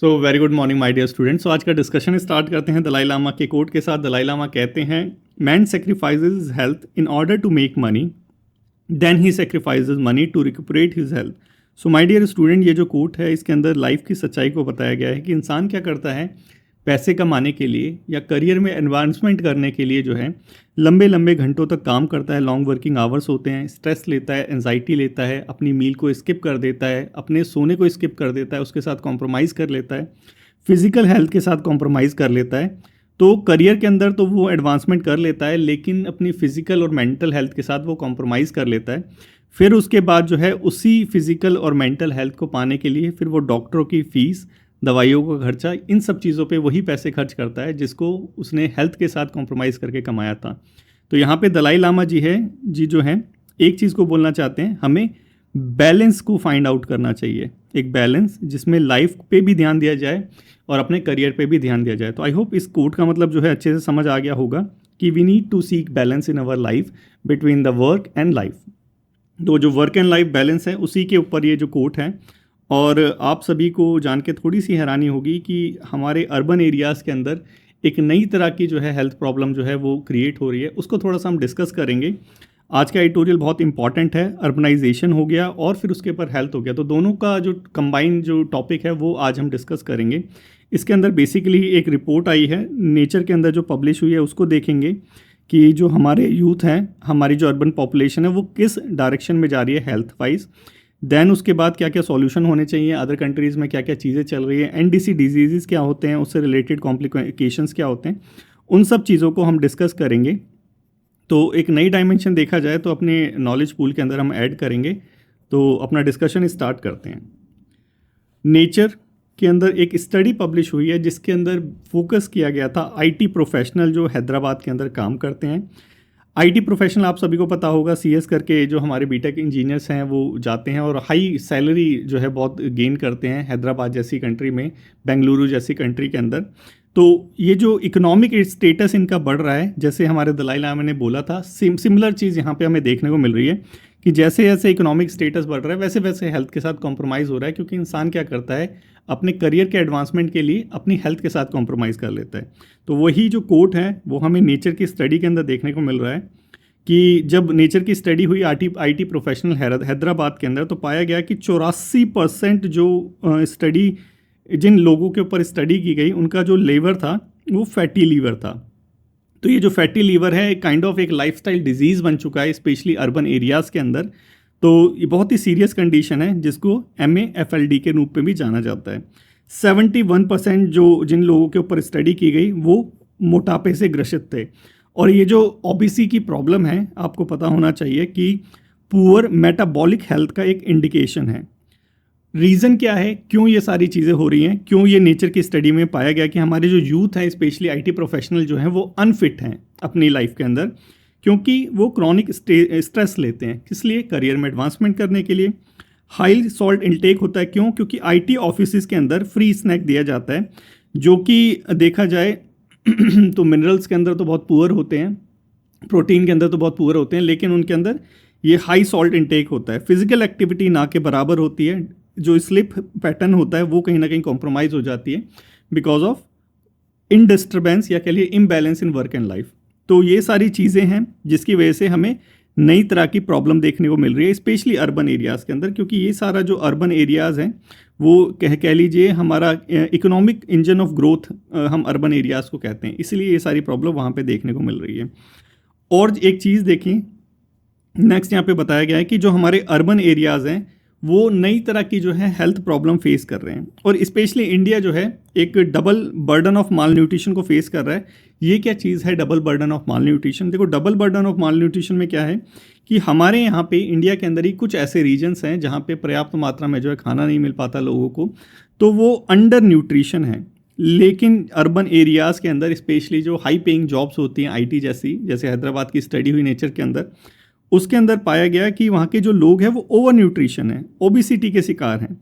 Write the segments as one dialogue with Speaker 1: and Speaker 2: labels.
Speaker 1: So very good morning my dear students. आज का discussion start करते हैं दलाई लामा के कोट के साथ। दलाई लामा कहते हैं man sacrifices health in order to make money, then he sacrifices money to recuperate his health. So my dear student, ये जो कोट है इसके अंदर लाइफ की सच्चाई को बताया गया है कि इंसान क्या करता है पैसे कमाने के लिए या करियर में एडवांसमेंट करने के लिए जो है लंबे लंबे घंटों तक काम करता है, लॉन्ग वर्किंग आवर्स होते हैं, स्ट्रेस लेता है, एंजाइटी लेता है, अपनी मील को स्किप कर देता है, अपने सोने को स्किप कर देता है, उसके साथ कॉम्प्रोमाइज़ कर लेता है, फिजिकल हेल्थ के साथ कॉम्प्रोमाइज़ कर लेता है। तो करियर के अंदर तो वो एडवांसमेंट कर लेता है, लेकिन अपनी फिजिकल और मेंटल हेल्थ के साथ वो कॉम्प्रोमाइज़ कर लेता है। फिर उसके बाद जो है उसी फिजिकल और मेंटल हेल्थ को पाने के लिए फिर वो डॉक्टरों की फ़ीस, दवाइयों का खर्चा, इन सब चीज़ों पे वही पैसे खर्च करता है जिसको उसने हेल्थ के साथ कॉम्प्रोमाइज़ करके कमाया था। तो यहाँ पे दलाई लामा जी जो हैं एक चीज़ को बोलना चाहते हैं, हमें बैलेंस को फाइंड आउट करना चाहिए, एक बैलेंस जिसमें लाइफ पे भी ध्यान दिया जाए और अपने करियर पे भी ध्यान दिया जाए। तो आई होप इस कोट का मतलब जो है अच्छे से समझ आ गया होगा कि we need to seek balance in our life between the work and life. तो जो वर्क एंड लाइफ बैलेंस है उसी के ऊपर ये जो कोट है। और आप सभी को जान के थोड़ी सी हैरानी होगी कि हमारे अर्बन एरियाज़ के अंदर एक नई तरह की जो है हेल्थ प्रॉब्लम जो है वो क्रिएट हो रही है, उसको थोड़ा सा हम डिस्कस करेंगे। आज का एडिटोरियल बहुत इंपॉर्टेंट है, अर्बनाइजेशन हो गया और फिर उसके ऊपर हेल्थ हो गया, तो दोनों का जो कंबाइन जो टॉपिक है वो आज हम डिस्कस करेंगे। इसके अंदर बेसिकली एक रिपोर्ट आई है नेचर के अंदर जो पब्लिश हुई है, उसको देखेंगे कि जो हमारे यूथ हैं, हमारी जो अर्बन पॉपुलेशन है वो किस डायरेक्शन में जा रही है हेल्थ वाइज। देन उसके बाद क्या क्या सॉल्यूशन होने चाहिए, अदर कंट्रीज़ में क्या क्या चीज़ें चल रही है, एनडीसी डिजीज़ क्या होते हैं, उससे रिलेटेड कॉम्प्लिकेशंस क्या होते हैं, उन सब चीज़ों को हम डिस्कस करेंगे। तो एक नई डायमेंशन देखा जाए तो अपने नॉलेज पूल के अंदर हम ऐड करेंगे। तो अपना डिस्कशन स्टार्ट करते हैं। नेचर के अंदर एक स्टडी पब्लिश हुई है जिसके अंदर फोकस किया गया था आईटी प्रोफेशनल जो हैदराबाद के अंदर काम करते हैं। आईटी प्रोफेशनल आप सभी को पता होगा, सीएस करके जो हमारे बीटेक इंजीनियर्स हैं वो जाते हैं और हाई सैलरी जो है बहुत गेन करते हैं हैदराबाद जैसी कंट्री में, बेंगलुरु जैसी कंट्री के अंदर। तो ये जो इकोनॉमिक स्टेटस इनका बढ़ रहा है, जैसे हमारे दलाई लामा ने बोला था, सिमिलर चीज़ यहाँ पे हमें देखने को मिल रही है कि जैसे जैसे इकोनॉमिक स्टेटस बढ़ रहा है वैसे वैसे हेल्थ के साथ कॉम्प्रोमाइज़ हो रहा है, क्योंकि इंसान क्या करता है अपने करियर के एडवांसमेंट के लिए अपनी हेल्थ के साथ कॉम्प्रोमाइज़ कर लेता है। तो वही जो कोट है वो हमें नेचर की स्टडी के अंदर देखने को मिल रहा है कि जब नेचर की स्टडी हुई आईटी प्रोफेशनल हैदराबाद के अंदर, तो पाया गया कि 84% जो स्टडी जिन लोगों के ऊपर स्टडी की गई उनका जो लीवर था वो फैटी लीवर था। तो ये जो फैटी लीवर है एक काइंड ऑफ एक लाइफस्टाइल डिजीज़ बन चुका है, स्पेशली अर्बन एरियाज़ के अंदर। तो ये बहुत ही सीरियस कंडीशन है जिसको MAFLD के रूप में भी जाना जाता है। 71% जो जिन लोगों के ऊपर स्टडी की गई वो मोटापे से ग्रसित थे। और ये जो ओबेसिटी की प्रॉब्लम है, आपको पता होना चाहिए कि पुअर मेटाबॉलिक हेल्थ का एक इंडिकेशन है। रीज़न क्या है, क्यों ये सारी चीज़ें हो रही हैं, क्यों ये नेचर की स्टडी में पाया गया कि हमारे जो यूथ हैं, स्पेशली आईटी प्रोफेशनल जो हैं वो अनफिट हैं अपनी लाइफ के अंदर, क्योंकि वो क्रॉनिक स्ट्रेस लेते हैं। किस लिए? करियर में एडवांसमेंट करने के लिए। हाई सॉल्ट इंटेक होता है, क्यों? क्योंकि आईटी ऑफिस के अंदर फ्री स्नैक दिया जाता है, जो कि देखा जाए तो मिनरल्स के अंदर तो बहुत पुअर होते हैं, प्रोटीन के अंदर तो बहुत पुअर होते हैं, लेकिन उनके अंदर ये हाई सॉल्ट इंटेक होता है। फिजिकल एक्टिविटी ना के बराबर होती है, जो स्लिप पैटर्न होता है वो कहीं ना कहीं कॉम्प्रोमाइज़ हो जाती है बिकॉज ऑफ इनडिस्टर्बेंस या कह लिए imbalance in work and life. तो ये सारी चीज़ें हैं जिसकी वजह से हमें नई तरह की प्रॉब्लम देखने को मिल रही है, स्पेशली अर्बन एरियाज़ के अंदर, क्योंकि ये सारा जो अर्बन एरियाज़ हैं वो कह लीजिए हमारा इकोनॉमिक इंजन ऑफ ग्रोथ हम अर्बन एरियाज़ को कहते हैं, इसलिए ये सारी प्रॉब्लम वहाँ पे देखने को मिल रही है। और एक चीज़ देखें, नेक्स्ट यहाँ पे बताया गया है कि जो हमारे अर्बन एरियाज़ हैं वो नई तरह की जो है हेल्थ प्रॉब्लम फेस कर रहे हैं, और स्पेशली इंडिया जो है एक double burden of malnutrition को फेस कर रहा है। ये क्या चीज़ है double burden of malnutrition? देखो, double burden of malnutrition में क्या है कि हमारे यहाँ पे इंडिया के अंदर ही कुछ ऐसे रीजन्स हैं जहाँ पे पर्याप्त मात्रा में जो है खाना नहीं मिल पाता लोगों को, तो वो अंडर न्यूट्रिशन है। लेकिन अर्बन एरियाज़ के अंदर स्पेशली जो हाई पेइंग जॉब्स होती हैं आईटी जैसी, जैसे हैदराबाद की स्टडी हुई नेचर के अंदर, उसके अंदर पाया गया कि वहाँ के जो लोग हैं वो ओवर न्यूट्रिशन है, ओबेसिटी के शिकार हैं।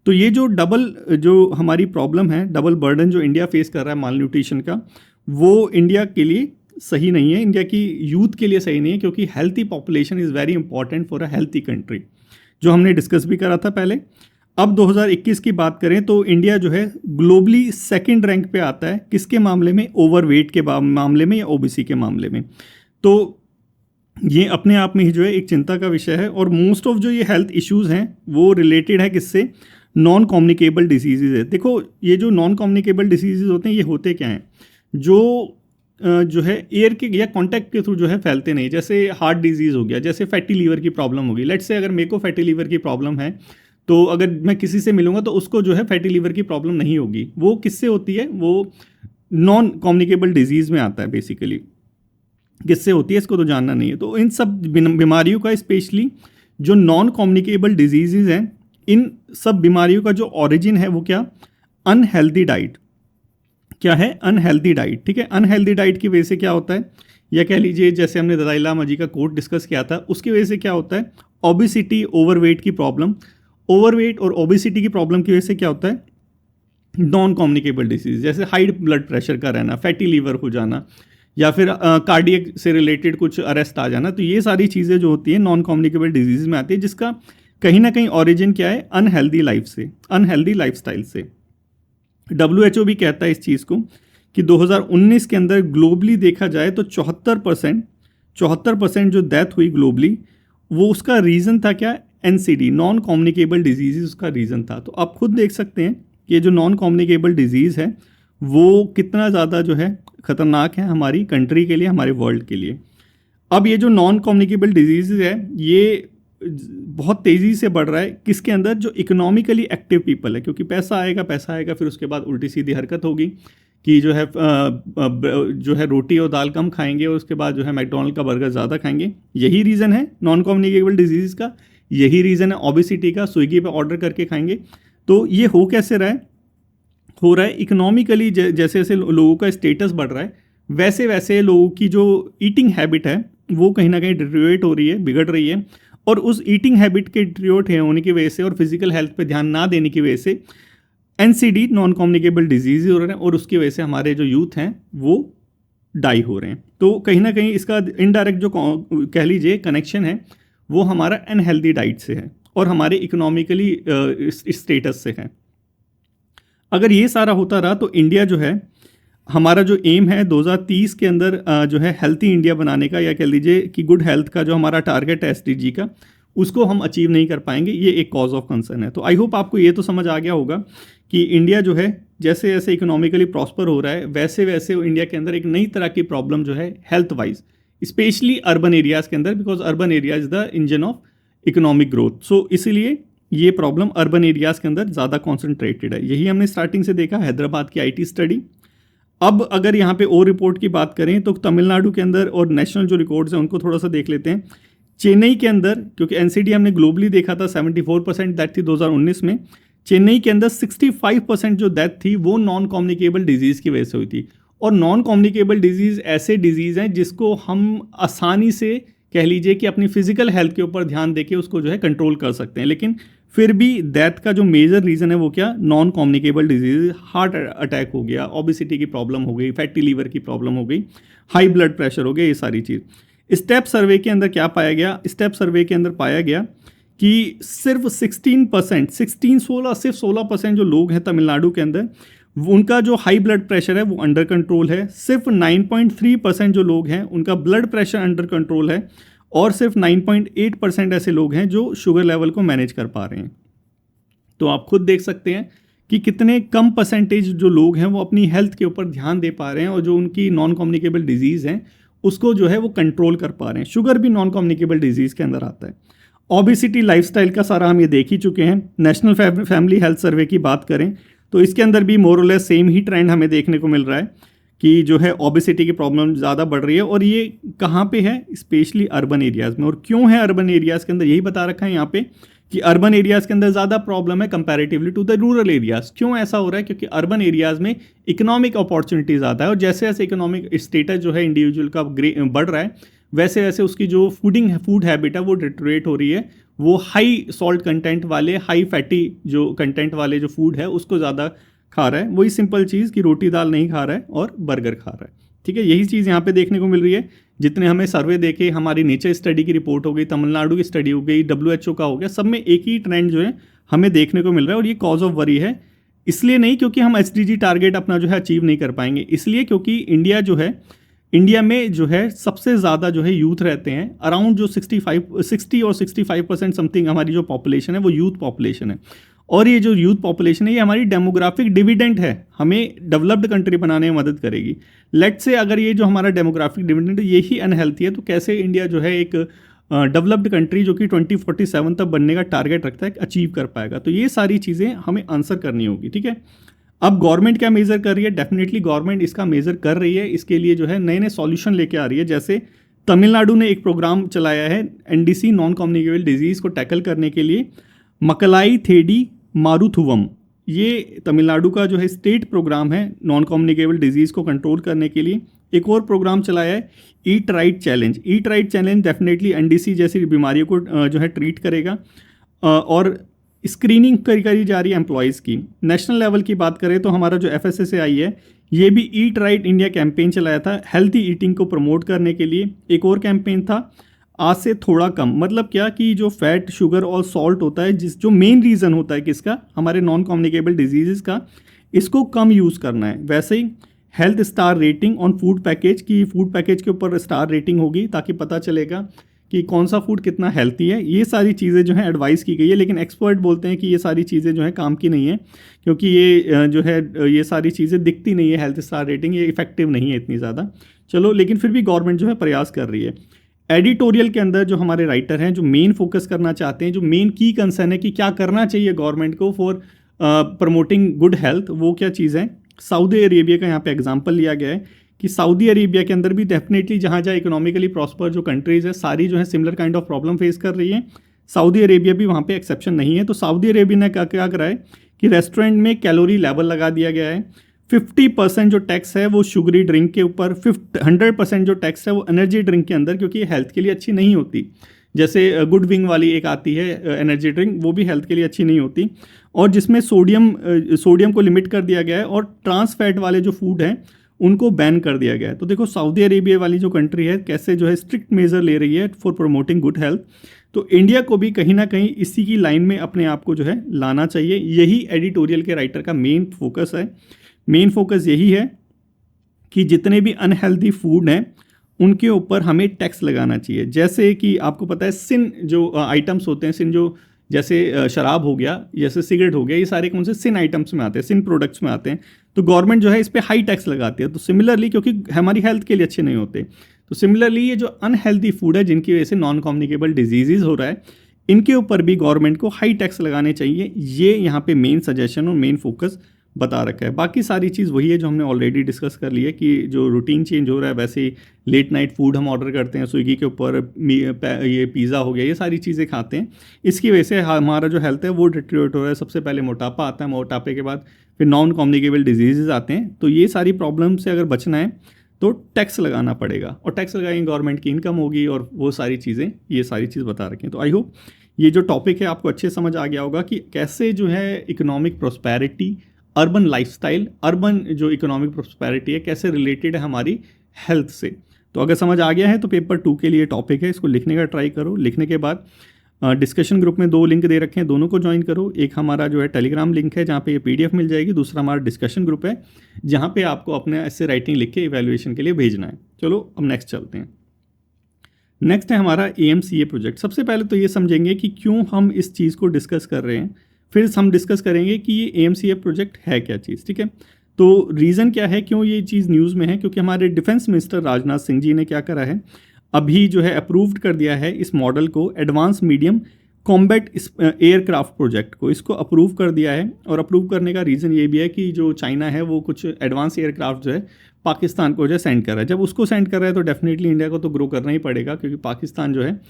Speaker 1: तो ये जो डबल जो हमारी प्रॉब्लम है, डबल बर्डन जो इंडिया फेस कर रहा है माल न्यूट्रिशन का, वो इंडिया के लिए सही नहीं है, इंडिया की यूथ के लिए सही नहीं है, क्योंकि healthy population is very important for a healthy country, जो हमने डिस्कस भी करा था पहले। अब 2021 की बात करें तो इंडिया जो है ग्लोबली सेकंड रैंक पे आता है, किसके मामले में? ओवरवेट के मामले में या ओबीसी के मामले में। तो ये अपने आप में ही जो है एक चिंता का विषय है। और मोस्ट ऑफ जो ये हेल्थ इश्यूज़ हैं वो रिलेटेड है किससे? नॉन कम्युनिकेबल डिसीजेज है। देखो ये जो नॉन कम्युनिकेबल डिसीजेज होते हैं ये होते क्या हैं? जो है एयर के या कांटेक्ट के थ्रू जो है फैलते नहीं। जैसे हार्ट डिजीज़ हो गया, जैसे फैटी लीवर की प्रॉब्लम होगी। लेट्स से अगर मेरे को फैटी लीवर की प्रॉब्लम है तो अगर मैं किसी से मिलूंगा तो उसको जो है फैटी लीवर की प्रॉब्लम नहीं होगी। वो किससे होती है? वो नॉन कम्युनिकेबल डिजीज़ में आता है बेसिकली। किससे होती है इसको तो जानना नहीं है। तो इन सब बीमारियों का, स्पेशली जो नॉन कम्युनिकेबल डिजीज़ हैं, इन सब बीमारियों का जो ओरिजिन है वो क्या? Unhealthy diet. क्या है? Unhealthy diet. ठीक है, अनहेल्दी डाइट की वजह से क्या होता है, या कह लीजिए जैसे हमने दलाई लामा जी का कोट डिस्कस किया था, उसकी वजह से क्या होता है? ओबेसिटी, ओवरवेट की प्रॉब्लम। ओवरवेट और ओबेसिटी की प्रॉब्लम की वजह से क्या होता है? नॉन कम्युनिकेबल डिसीज, जैसे हाई ब्लड प्रेशर का रहना, फैटी लीवर हो जाना, या फिर कार्डियक से रिलेटेड कुछ अरेस्ट आ जाना। तो ये सारी चीज़ें जो होती हैं नॉन कम्युनिकेबल डिजीज में आती है, जिसका कहीं ना कहीं ओरिजिन क्या है? अनहेल्दी लाइफ से, अनहेल्दी लाइफस्टाइल से। WHO भी कहता है इस चीज़ को कि 2019 के अंदर ग्लोबली देखा जाए तो 74% जो डेथ हुई ग्लोबली, वो उसका रीज़न था क्या? NCD, नॉन कम्युनिकेबल डिजीज़ उसका रीज़न था। तो आप खुद देख सकते हैं कि ये जो नॉन कम्युनिकेबल डिजीज़ है वो कितना ज़्यादा जो है ख़तरनाक है हमारी कंट्री के लिए, हमारे वर्ल्ड के लिए। अब ये जो नॉन कम्युनिकेबल डिजीज़ है ये बहुत तेज़ी से बढ़ रहा है किसके अंदर? जो इकोनॉमिकली एक्टिव पीपल है, क्योंकि पैसा आएगा फिर उसके बाद उल्टी सीधी हरकत होगी कि जो है रोटी और दाल कम खाएंगे और उसके बाद जो है मैकडोनल्ड का बर्गर ज़्यादा खाएंगे। यही रीज़न है नॉन कम्युनिकेबल डिजीज़ का, यही रीज़न है ओबेसिटी का। स्विगी पे ऑर्डर करके खाएंगे। तो ये हो कैसे रहा है? हो रहा है इकोनॉमिकली, जैसे जैसे लोगों का स्टेटस बढ़ रहा है वैसे वैसे लोगों की जो ईटिंग हैबिट है वो कहीं ना कहीं डिटेरियोरेट हो रही है, बिगड़ रही है। और उस ईटिंग हैबिट के डिटेरियोरेट होने की वजह से और फिजिकल हेल्थ पे ध्यान ना देने की वजह से NCD, नॉन कम्युनिकेबल डिजीज़ हो रहे हैं, और उसकी वजह से हमारे जो यूथ हैं वो डाई हो रहे हैं। तो कहीं ना कहीं इसका इनडायरेक्ट जो कह लीजिए कनेक्शन है वो हमारा अनहेल्दी डाइट से है और हमारे इकोनॉमिकली स्टेटस से है। अगर ये सारा होता रहा तो इंडिया जो है, हमारा जो एम है 2030 के अंदर जो है हेल्थी इंडिया बनाने का, या कह लीजिए कि गुड हेल्थ का जो हमारा टारगेट है SDG का, उसको हम अचीव नहीं कर पाएंगे। ये एक कॉज ऑफ कंसर्न है। तो आई होप आपको ये तो समझ आ गया होगा कि इंडिया जो है जैसे जैसे इकोनॉमिकली प्रॉस्पर हो रहा है वैसे वैसे इंडिया के अंदर एक नई तरह की प्रॉब्लम जो है health wise, specially urban areas के अंदर, because urban area is the engine of economic growth. So इसीलिए ये प्रॉब्लम अर्बन एरियाज़ के अंदर ज़्यादा कॉन्सेंट्रेटेड है। यही हमने स्टार्टिंग से देखा, हैदराबाद की IT स्टडी। अब अगर यहाँ पे और रिपोर्ट की बात करें तो तमिलनाडु के अंदर और नेशनल जो रिकॉर्ड्स हैं उनको थोड़ा सा देख लेते हैं। चेन्नई के अंदर, क्योंकि NCD हमने ग्लोबली देखा था 74% डेथ थी 2019 में, चेन्नई के अंदर 65% जो डेथ थी वो नॉन कम्युनिकेबल डिजीज़ की वजह से हुई थी। और नॉन कम्युनिकेबल डिजीज़ ऐसे डिजीज़ हैं जिसको हम आसानी से कह लीजिए कि अपनी फिजिकल हेल्थ के ऊपर ध्यान देके उसको जो है कंट्रोल कर सकते हैं, लेकिन फिर भी डेथ का जो मेजर रीज़न है वो क्या? Non communicable disease. Heart attack हो गया, ओबेसिटी की प्रॉब्लम हो गई, फैटी लीवर की प्रॉब्लम हो गई, हाई ब्लड प्रेशर हो गया, ये सारी चीज़। स्टेप सर्वे के अंदर क्या पाया गया? स्टेप सर्वे के अंदर पाया गया कि सिर्फ 16% जो लोग हैं तमिलनाडु के अंदर, उनका जो हाई ब्लड प्रेशर है वो अंडर कंट्रोल है। सिर्फ 9.3% जो लोग हैं उनका ब्लड प्रेशर अंडर कंट्रोल है, और सिर्फ 9.8% ऐसे लोग हैं जो शुगर लेवल को मैनेज कर पा रहे हैं। तो आप खुद देख सकते हैं कि कितने कम परसेंटेज जो लोग हैं वो अपनी हेल्थ के ऊपर ध्यान दे पा रहे हैं, और जो उनकी नॉन कम्युनिकेबल डिजीज़ हैं उसको जो है वो कंट्रोल कर पा रहे हैं। शुगर भी नॉन कम्युनिकेबल डिजीज़ के अंदर आता है। ओबेसिटी लाइफस्टाइल का सारा हम ये देख ही चुके हैं। नेशनल फैमिली हेल्थ सर्वे की बात करें तो इसके अंदर भी मोर और लेस सेम ही ट्रेंड हमें देखने को मिल रहा है कि जो है ओबेसिटी की प्रॉब्लम ज़्यादा बढ़ रही है। और ये कहाँ पे है? स्पेशली अर्बन एरियाज़ में। और क्यों है अर्बन एरियाज़ के अंदर? यही बता रखा है यहाँ पे कि अर्बन एरियाज़ के अंदर ज़्यादा प्रॉब्लम है comparatively to the rural areas. क्यों ऐसा हो रहा है? क्योंकि अर्बन एरियाज़ में इकोनॉमिक अपॉर्चुनिटी ज़्यादा है, और जैसे जैसे इकोनॉमिक स्टेटस जो है इंडिविजुअल का बढ़ रहा है वैसे वैसे उसकी जो फूड हैबिट है वो डिटेरियोरेट हो रही है। वो हाई सॉल्ट कंटेंट वाले, हाई फैटी जो कंटेंट वाले जो फूड है उसको ज़्यादा खा रहा है। वही सिंपल चीज़ कि रोटी दाल नहीं खा रहा है और बर्गर खा रहा है। ठीक है, यही चीज़ यहाँ पे देखने को मिल रही है जितने हमें सर्वे देखे, हमारी नेचर स्टडी की रिपोर्ट हो गई, तमिलनाडु की स्टडी हो गई, WHO का हो गया, सब में एक ही ट्रेंड जो है हमें देखने को मिल रहा है। और ये कॉज ऑफ वरी है, इसलिए नहीं क्योंकि हम SDG टारगेट अपना जो है अचीव नहीं कर पाएंगे, इसलिए क्योंकि इंडिया में जो है सबसे ज़्यादा जो है यूथ रहते हैं। अराउंड जो 60 और 65% समथिंग हमारी जो पॉपुलेशन है वो यूथ पॉपुलेशन है। और ये जो यूथ पॉपुलेशन है ये हमारी डेमोग्राफिक डिविडेंड है, हमें डेवलप्ड कंट्री बनाने में मदद करेगी। लेट्स से अगर ये जो हमारा डेमोग्राफिक डिविडेंड है यही अनहेल्थी है, तो कैसे इंडिया जो है एक डेवलप्ड कंट्री जो कि 2047 तक बनने का टारगेट रखता है अचीव कर पाएगा। तो ये सारी चीज़ें हमें आंसर करनी होगी, ठीक है। अब गवर्नमेंट क्या मेज़र कर रही है? डेफिनेटली गवर्नमेंट इसका मेज़र कर रही है, इसके लिए जो है नए नए सॉल्यूशन लेके आ रही है। जैसे तमिलनाडु ने एक प्रोग्राम चलाया है NDC, नॉन कम्युनिकेबल डिजीज़ को टैकल करने के लिए, मकलाई थेडी मारुथुवम, ये तमिलनाडु का जो है स्टेट प्रोग्राम है नॉन कम्युनिकेबल डिजीज़ को कंट्रोल करने के लिए। एक और प्रोग्राम चलाया है eat right challenge. Eat right challenge definitely NDC जैसी बीमारियों को जो है ट्रीट करेगा। और स्क्रीनिंग करी जा रही है एम्प्लॉयज़ की। नेशनल लेवल की बात करें तो हमारा जो FSSAI है ये भी ईट राइट इंडिया कैंपेन चलाया था हेल्थी ईटिंग को प्रमोट करने के लिए। एक और कैंपेन था आज से थोड़ा कम, मतलब क्या कि जो फैट, शुगर और सॉल्ट होता है, जो मेन रीज़न होता है किसका, हमारे नॉन कम्युनिकेबल डिजीज़ का, इसको कम यूज़ करना है। वैसे ही health star rating on food package की, फूड पैकेज के ऊपर स्टार रेटिंग होगी ताकि पता चलेगा कि कौन सा फूड कितना हेल्थी है। ये सारी चीज़ें जो हैं एडवाइस की गई है, लेकिन एक्सपर्ट बोलते हैं कि ये सारी चीज़ें जो हैं काम की नहीं है, क्योंकि ये जो है ये सारी चीज़ें दिखती नहीं है। हेल्थ स्टार रेटिंग ये इफेक्टिव नहीं है इतनी ज़्यादा। चलो, लेकिन फिर भी गवर्नमेंट जो है प्रयास कर रही है। एडिटोरियल के अंदर जो हमारे राइटर हैं जो मेन फोकस करना चाहते हैं, जो मेन की कंसर्न है कि क्या करना चाहिए गवर्नमेंट को फॉर प्रमोटिंग गुड हेल्थ, वो क्या चीज़ है। सऊदी अरेबिया का यहाँ पे एग्जांपल लिया गया है कि सऊदी अरेबिया के अंदर भी डेफिनेटली जहाँ जहाँ इकोनॉमिकली प्रॉस्पर जो कंट्रीज़ है सारी जो है similar kind of problem face कर रही है। सऊदी अरेबिया भी वहाँ पे एक्सेप्शन नहीं है। तो सऊदी अरेबिया ने क्या करा है कि रेस्टोरेंट में कैलोरी लेवल लगा दिया गया है। 50% जो टैक्स है वो शुगरी ड्रिंक के ऊपर, 100% जो टैक्स है वो एनर्जी ड्रिंक के अंदर, क्योंकि ये हेल्थ के लिए अच्छी नहीं होती। जैसे गुड विंग वाली एक आती है एनर्जी ड्रिंक, वो भी हेल्थ के लिए अच्छी नहीं होती, और जिसमें सोडियम को लिमिट कर दिया गया है, और ट्रांस फैट वाले जो फूड हैं उनको बैन कर दिया गया है। तो देखो सऊदी अरेबिया वाली जो कंट्री है कैसे जो है स्ट्रिक्ट मेजर ले रही है फॉर प्रमोटिंग गुड हेल्थ। तो इंडिया को भी कहीं ना कहीं इसी की लाइन में अपने आप को जो है लाना चाहिए। यही एडिटोरियल के राइटर का मेन फोकस है। मेन फोकस यही है कि जितने भी अनहेल्दी फूड हैं उनके ऊपर हमें टैक्स लगाना चाहिए। जैसे कि आपको पता है सिन जो आइटम्स होते हैं, सिन जो जैसे शराब हो गया, जैसे सिगरेट हो गया, ये सारे कौन से सिन आइटम्स में आते हैं, सिन प्रोडक्ट्स में आते हैं। तो गवर्नमेंट जो है इस पर हाई टैक्स लगाती है। तो सिमिलरली, क्योंकि हमारी हेल्थ के लिए अच्छे नहीं होते, तो सिमिलरली ये जो अनहेल्दी फूड है जिनकी वजह से नॉन कम्युनिकेबल डिजीज़ हो रहा है, इनके ऊपर भी गवर्नमेंट को हाई टैक्स लगाने चाहिए। ये यहाँ पे मेन सजेशन और मेन फोकस बता रखा है। बाकी सारी चीज़ वही है जो हमने ऑलरेडी डिस्कस कर ली है कि जो रूटीन चेंज हो रहा है, वैसे ही लेट नाइट फूड हम ऑर्डर करते हैं स्विगी के ऊपर, ये पिज़्ज़ा हो गया, ये सारी चीज़ें खाते हैं। इसकी वजह से हमारा जो हेल्थ है वो डिटेरियोरेट हो रहा है। सबसे पहले मोटापा आता है, मोटापे के बाद फिर नॉन कम्युनिकेबल डिजीज़ आते हैं। तो ये सारी प्रॉब्लम से अगर बचना है तो टैक्स लगाना पड़ेगा, और टैक्स लगाएंगे गवर्नमेंट की इनकम होगी, और वो सारी चीज़ें, ये सारी चीज़ बता रखें। तो आई होप ये जो टॉपिक है आपको अच्छे समझ आ गया होगा कि कैसे जो है economic prosperity, urban lifestyle, urban जो इकोनॉमिक प्रॉस्पेरिटी है कैसे रिलेटेड है हमारी हेल्थ से। तो अगर समझ आ गया है तो पेपर 2 के लिए टॉपिक है, इसको लिखने का ट्राई करो। लिखने के बाद डिस्कशन ग्रुप में 2 लिंक दे रखे हैं, दोनों को ज्वाइन करो। एक हमारा जो है टेलीग्राम लिंक है जहाँ पे ये PDF मिल जाएगी, दूसरा हमारा डिस्कशन ग्रुप है जहाँ पे आपको अपने ऐसे राइटिंग लिख के इवैल्यूएशन के लिए भेजना है। चलो अब नेक्स्ट चलते हैं। नेक्स्ट है हमारा AMCA प्रोजेक्ट। सबसे पहले तो ये समझेंगे कि क्यों हम इस चीज़ को डिस्कस कर रहे हैं, फिर हम डिस्कस करेंगे कि ये AMCA प्रोजेक्ट है क्या चीज़, ठीक है। तो रीज़न क्या है क्यों ये चीज़ न्यूज़ में है, क्योंकि हमारे डिफेंस मिनिस्टर राजनाथ सिंह जी ने क्या करा है, अभी जो है अप्रूव्ड कर दिया है इस मॉडल को, advance medium combat aircraft project को, इसको अप्रूव कर दिया है। और अप्रूव करने का रीज़न ये भी है कि जो चाइना है वो कुछ एडवांस एयरक्राफ्ट जो है पाकिस्तान को जो है सेंड कर रहा है। जब उसको सेंड कर रहा है तो डेफिनेटली इंडिया को तो ग्रो करना ही पड़ेगा, क्योंकि पाकिस्तान जो है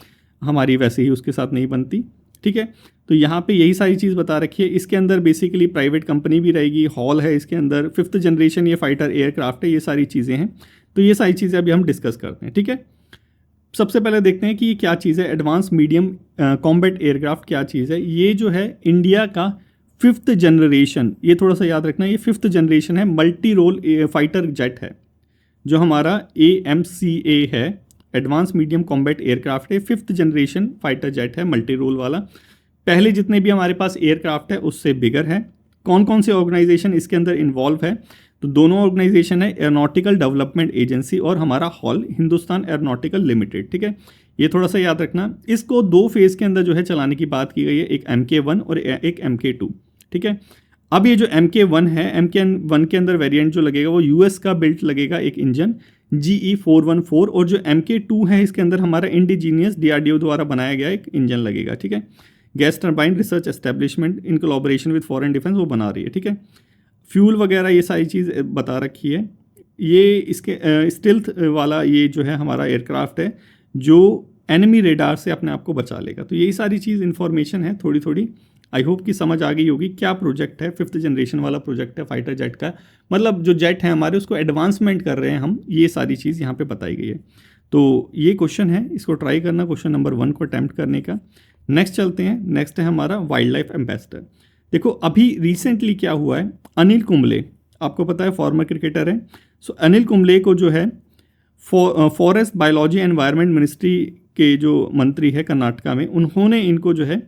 Speaker 1: हमारी वैसे ही उसके साथ नहीं बनती, ठीक है। तो यहाँ पे यही सारी चीज़ बता रखी है। इसके अंदर बेसिकली प्राइवेट कंपनी भी रहेगी, हॉल है इसके अंदर, 5th जनरेशन ये फाइटर एयरक्राफ्ट है, ये सारी चीज़ें हैं। तो ये सारी चीज़ें अभी हम डिस्कस करते हैं, ठीक है। सबसे पहले देखते हैं कि ये क्या चीज़ है, एडवांस मीडियम कॉम्बैट एयरक्राफ्ट क्या चीज़ है। ये जो है इंडिया का 5th जनरेशन, ये थोड़ा सा याद रखना, ये 5th जनरेशन है, मल्टी रोल फाइटर जेट है जो हमारा AMCA है, एडवांस मीडियम कॉम्बैट एयरक्राफ्ट है, 5th जनरेशन फाइटर जेट है, मल्टी रोल वाला। पहले जितने भी हमारे पास एयरक्राफ्ट है उससे बिगर है। कौन कौन से ऑर्गेनाइजेशन इसके अंदर इन्वॉल्व है, तो दोनों ऑर्गेनाइजेशन है एयरोनॉटिकल डेवलपमेंट एजेंसी और हमारा हॉल हिंदुस्तान एयरोनॉटिकल लिमिटेड, ठीक है। ये थोड़ा सा याद रखना। इसको 2 फेज के अंदर जो है चलाने की बात की गई है, एक MK1 और एक MK2, ठीक है। अब ये जो MK1 है, MK1 के अंदर वेरिएंट जो लगेगा वो US का बिल्ट लगेगा एक इंजन GE414, और जो MK2 है इसके अंदर हमारा इंडिजीनियस DRDO द्वारा बनाया गया एक इंजन लगेगा, ठीक है। Gas turbine research establishment in collaboration with foreign defence वो बना रही है, ठीक है। फ्यूल वगैरह ये सारी चीज़ बता रखी है। ये इसके स्टिल्थ वाला ये जो है हमारा एयरक्राफ्ट है जो एनिमी रेडार से अपने आप को बचा लेगा। तो यही सारी चीज़ इन्फॉर्मेशन है थोड़ी थोड़ी, आई होप कि समझ आ गई होगी क्या प्रोजेक्ट है। 5th जनरेशन वाला प्रोजेक्ट है फाइटर जेट का, मतलब जो जेट है हमारे उसको एडवांसमेंट कर रहे हैं हम, ये सारी चीज़ यहाँ पे बताई गई है। तो ये क्वेश्चन है, इसको ट्राई करना क्वेश्चन नंबर 1 को अटैम्प्ट करने का। नेक्स्ट चलते हैं, नेक्स्ट है हमारा वाइल्ड लाइफ एम्बेसडर। देखो अभी रिसेंटली क्या हुआ है, अनिल कुंबले आपको पता है फॉर्मर क्रिकेटर है। सो अनिल कुंबले को जो है forest biology and environment ministry के जो मंत्री है कर्नाटका में, उन्होंने इनको जो है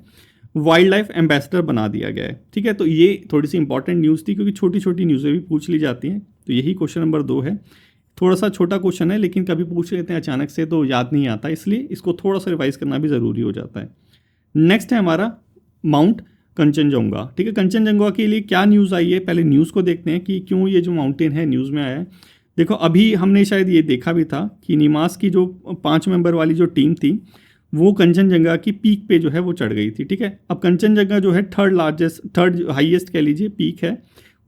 Speaker 1: वाइल्ड लाइफ एम्बेसडर बना दिया गया है, ठीक है। तो ये थोड़ी सी इंपॉर्टेंट न्यूज़ थी क्योंकि छोटी छोटी न्यूज़ें भी पूछ ली जाती हैं। तो यही क्वेश्चन नंबर 2 है। थोड़ा सा छोटा क्वेश्चन है लेकिन कभी पूछ लेते हैं अचानक से तो याद नहीं आता, इसलिए इसको थोड़ा सा रिवाइज करना भी ज़रूरी हो जाता है। नेक्स्ट है हमारा माउंट कंचनजंगा, ठीक है। कंचनजंगा के लिए क्या न्यूज़ आई है, पहले न्यूज़ को देखते हैं कि क्यों ये जो माउंटेन है न्यूज़ में आया है। देखो अभी हमने शायद ये देखा भी था कि निमास की जो 5 मेंबर वाली जो टीम थी वो कंचनजंगा की पीक पे जो है वो चढ़ गई थी, ठीक है। अब कंचनजंगा जो है थर्ड हाईएस्ट कह लीजिए पीक है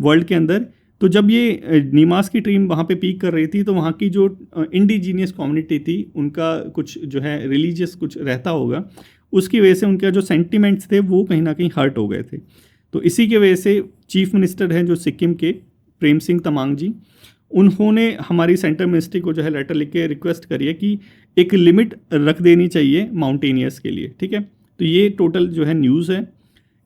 Speaker 1: वर्ल्ड के अंदर। तो जब ये निमास की टीम वहाँ पे पीक कर रही थी तो वहाँ की जो इंडिजीनियस कम्युनिटी थी उनका कुछ जो है रिलीजियस कुछ रहता होगा, उसकी वजह से उनके जो सेंटिमेंट्स थे वो कहीं ना कहीं हर्ट हो गए थे। तो इसी के वजह से चीफ मिनिस्टर हैं जो सिक्किम के प्रेम सिंह तमांग जी, उन्होंने हमारी सेंट्रल मिनिस्ट्री को जो है लेटर लिख के रिक्वेस्ट करी है कि एक लिमिट रख देनी चाहिए माउंटेनियर्स के लिए, ठीक है। तो ये टोटल जो है न्यूज़ है।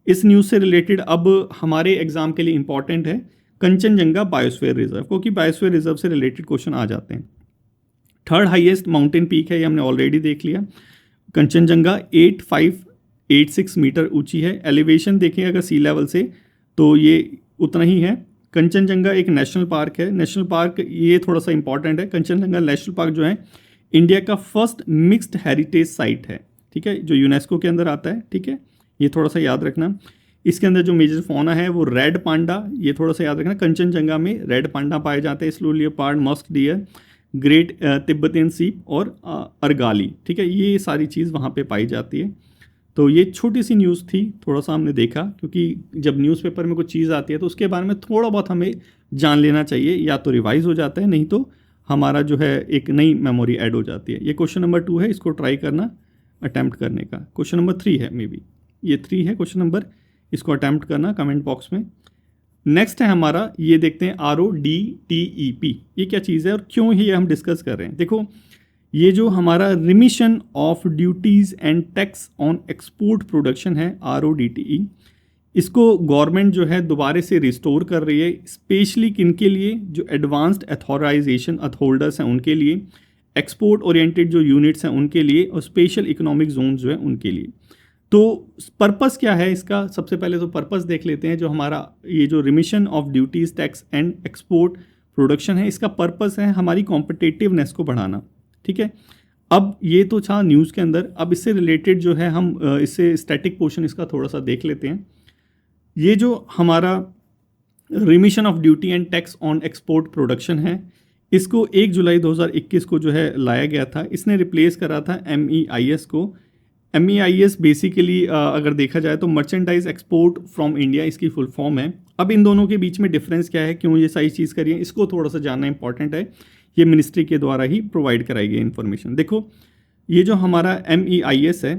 Speaker 1: इस न्यूज़ से रिलेटेड अब हमारे एग्जाम के लिए इंपॉर्टेंट है कंचनजंगा बायोस्फीयर रिजर्व, क्योंकि बायोस्फीयर रिजर्व से रिलेटेड क्वेश्चन आ जाते हैं। 3rd हाईएस्ट माउंटेन पीक है, ये हमने ऑलरेडी देख लिया। कंचनजंगा 8586 मीटर ऊंची है। एलिवेशन देखें अगर सी लेवल से तो ये उतना ही है। कंचनजंगा एक नेशनल पार्क है। नेशनल पार्क ये थोड़ा सा इंपॉर्टेंट है। कंचनजंगा नेशनल पार्क जो है इंडिया का फर्स्ट मिक्स्ड हेरिटेज साइट है, ठीक है, जो यूनेस्को के अंदर आता है, ठीक है। ये थोड़ा सा याद रखना। इसके अंदर जो मेजर फौना है वो रेड पांडा, ये थोड़ा सा याद रखना। कंचनजंगा में रेड पांडा पाए जाते हैं, slow leopard, musk deer, great Tibetan सीप और अर्गाली, ठीक है। ये सारी चीज़ वहाँ पे पाई जाती है। तो ये छोटी सी न्यूज़ थी, थोड़ा सा हमने देखा क्योंकि जब न्यूज़पेपर में कुछ चीज़ आती है तो उसके बारे में थोड़ा बहुत हमें जान लेना चाहिए, या तो रिवाइज हो जाता है नहीं तो हमारा जो है एक नई मेमोरी ऐड हो जाती है। ये क्वेश्चन नंबर 2 है, इसको ट्राई करना अटैम्प्ट करने का। क्वेश्चन नंबर 3 है, मे बी ये 3 है क्वेश्चन नंबर, इसको अटैम्प्ट करना कमेंट बॉक्स में। नेक्स्ट है हमारा, ये देखते हैं RODTEP, ये क्या चीज़ है और क्यों ये हम डिस्कस कर रहे हैं। देखो ये जो हमारा remission of duties and tax on export production है RODTE, इसको गवर्नमेंट जो है दोबारा से रिस्टोर कर रही है, स्पेशली किनके लिए, जो एडवांस्ड अथॉराइजेशन होल्डर्स हैं उनके लिए, एक्सपोर्ट ओरिएंटेड जो यूनिट्स हैं उनके लिए, और स्पेशल इकोनॉमिक जोन जो है उनके लिए। तो पर्पस क्या है इसका, सबसे पहले तो पर्पस देख लेते हैं। जो हमारा ये जो remission of duties tax and export production है, इसका पर्पस है हमारी कॉम्पिटिटिवनेस को बढ़ाना, ठीक है। अब ये तो था न्यूज़ के अंदर। अब इससे रिलेटेड जो है हम इससे स्टैटिक पोर्शन इसका थोड़ा सा देख लेते हैं। ये जो हमारा remission of duty and tax on export production है, इसको 1 जुलाई 2021 को जो है लाया गया था। इसने रिप्लेस करा था MEIS को। MEIS बेसिकली अगर देखा जाए तो मर्चेंडाइज एक्सपोर्ट फ्रॉम इंडिया इसकी फुल फॉर्म है। अब इन दोनों के बीच में डिफरेंस क्या है, क्यों ये सारी चीज़ करिए, इसको थोड़ा सा जानना इंपॉर्टेंट है। ये मिनिस्ट्री के द्वारा ही प्रोवाइड कराई गई इन्फॉर्मेशन। देखो ये जो हमारा MEIS है,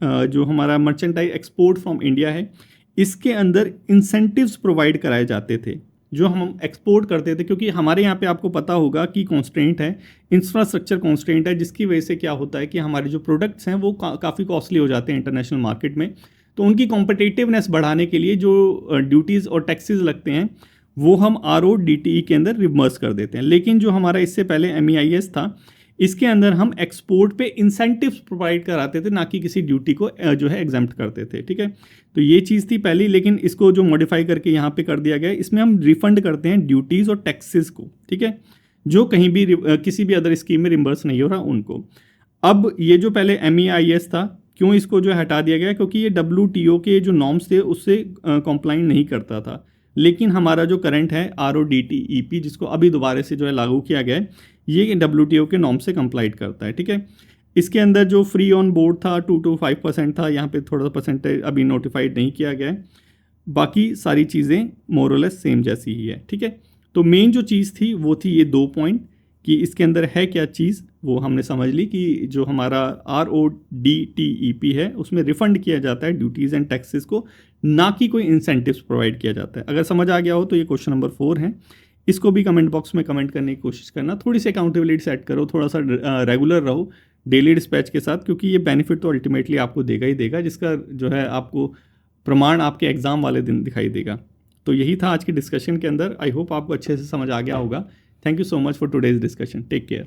Speaker 1: जो हमारा मर्चेंडाइज एक्सपोर्ट फ्रॉम इंडिया है, इसके अंदर इंसेंटिव्स प्रोवाइड कराए जाते थे जो हम एक्सपोर्ट करते थे, क्योंकि हमारे यहाँ पे आपको पता होगा कि कॉन्स्ट्रेंट है, इंफ्रास्ट्रक्चर कॉन्स्ट्रेंट है, जिसकी वजह से क्या होता है कि हमारे जो प्रोडक्ट्स हैं वो काफ़ी कॉस्टली हो जाते हैं इंटरनेशनल मार्केट में। तो उनकी कॉम्पिटिटिवनेस बढ़ाने के लिए जो ड्यूटीज़ और टैक्सेस लगते हैं वो हम RODTE के अंदर रिवर्स कर देते हैं। लेकिन जो हमारा इससे पहले MEIS था, इसके अंदर हम एक्सपोर्ट पे इंसेंटिव्स प्रोवाइड कराते थे, ना कि किसी ड्यूटी को जो है एग्जाम्प्ट करते थे, ठीक है। तो ये चीज़ थी पहली, लेकिन इसको जो मॉडिफाई करके यहाँ पे कर दिया गया है, इसमें हम रिफंड करते हैं ड्यूटीज़ और टैक्सेस को, ठीक है, जो कहीं भी किसी भी अदर स्कीम में रिम्बर्स नहीं हो रहा उनको। अब ये जो पहले MEIS था, क्यों इसको जो हटा दिया गया, क्योंकि ये WTO के जो नॉर्म्स थे उससे कंप्लाइन नहीं करता था। लेकिन हमारा जो करंट है RODTEP, जिसको अभी दोबारा से जो है लागू किया गया है, ये WTO के नॉर्म से कंप्लाइट करता है, ठीक है। इसके अंदर जो फ्री ऑन बोर्ड था 2 to 5% था, यहाँ पे थोड़ा सा परसेंटेज अभी नोटिफाइड नहीं किया गया है। बाकी सारी चीज़ें मोर और लेस सेम जैसी ही है, ठीक है। तो मेन जो चीज़ थी वो थी ये 2 पॉइंट कि इसके अंदर है क्या चीज़, वो हमने समझ ली कि जो हमारा RODTEP है उसमें रिफंड किया जाता है ड्यूटीज़ एंड टैक्सेस को, ना कि कोई इंसेंटिव्स प्रोवाइड किया जाता है। अगर समझ आ गया हो तो ये क्वेश्चन नंबर 4 है। इसको भी कमेंट बॉक्स में कमेंट करने की कोशिश करना, थोड़ी सी अकाउंटेबिलिटी सेट करो, थोड़ा सा रेगुलर रहो डेली डिस्पैच के साथ, क्योंकि ये बेनिफिट तो अल्टीमेटली आपको देगा ही देगा, जिसका जो है आपको प्रमाण आपके एग्ज़ाम वाले दिन दिखाई देगा। तो यही था आज के डिस्कशन के अंदर। आई होप आपको अच्छे से समझ आ गया होगा। Thank you so much for today's discussion. Take care.